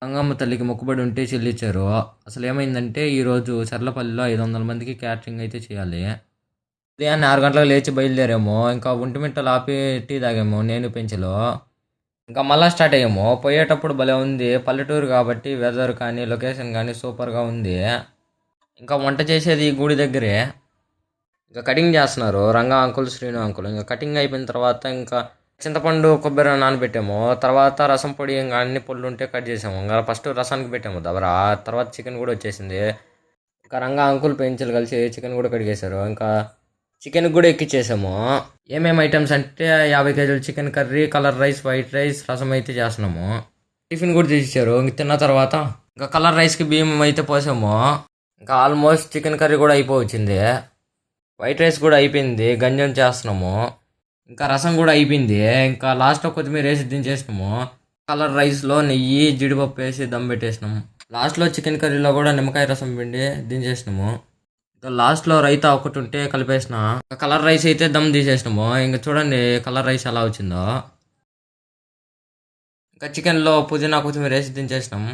గంగమ్మ తల్లికి మొక్కుబడి ఉంటే చెల్లిచ్చారు. అసలు ఏమైందంటే ఈరోజు చర్లపల్లిలో 500 మందికి క్యాటరింగ్ అయితే చేయాలి. ఉదయాన్నే 6 గంటలకు లేచి బయలుదేరాము. ఇంకా ఒంటిమిట్టలో ఆపి టీ తాగాము నేను, పెంచలు. ఇంకా మళ్ళా స్టార్ట్ అయ్యాము. పోయేటప్పుడు భలే ఉంది. పల్లెటూరు కాబట్టి వెదర్ కానీ, లొకేషన్ కానీ సూపర్‌గా ఉంది. ఇంకా వంట చేసేది ఈ గుడి దగ్గరే. ఇంకా కటింగ్ చేస్తున్నారు రంగా అంకుల్, శ్రీను అంకుల్. ఇంకా కటింగ్ అయిపోయిన తర్వాత ఇంకా చింతపండు, కొబ్బరి నానబెట్టాము. తర్వాత రసం పొడి ఇంకా అన్ని పొడులు ఉంటే కట్ చేసాము. ఇంకా ఫస్ట్ రసానికి పెట్టాము దబరా. తర్వాత చికెన్ కూడా వచ్చేసింది. ఇంకా రంగా అంకుల్, పెంచలు కలిసి చికెన్ కూడా కడిగేశారు. ఇంకా చికెన్ కూడా ఎక్కిచ్చేసాము. ఏమేమి ఐటమ్స్ అంటే 50 కేజీలు chicken curry, colour rice, white rice, రసం అయితే చేస్తున్నాము. టిఫిన్ కూడా తీసిచ్చారు. ఇంక తిన్న తర్వాత ఇంకా కలర్ రైస్కి బియ్యం అయితే పోసాము. ఇంకా ఆల్మోస్ట్ చికెన్ కర్రీ కూడా అయిపోవచ్చింది. వైట్ రైస్ కూడా అయిపోయింది. గంజం చేస్తున్నాము. ఇంకా రసం కూడా అయిపోయింది. ఇంకా లాస్ట్లో కొత్తిమీర వేసి దించేసినాము. కలర్ రైస్లో నెయ్యి, జీడిపప్పు వేసి దమ్ పెట్టేసినాము. లాస్ట్లో చికెన్ కర్రీలో కూడా నిమ్మకాయ రసం పిండి దించేసినాము. ఇంకా లాస్ట్లో రైతా ఒకటి ఉంటే కలిపేసిన. కలర్ రైస్ అయితే దమ్ తీసేసినాము. ఇంకా చూడండి కలర్ రైస్ ఎలా వచ్చిందో. ఇంకా చికెన్లో పుదీనా, కొత్తిమీర వేసి దించేసినాము.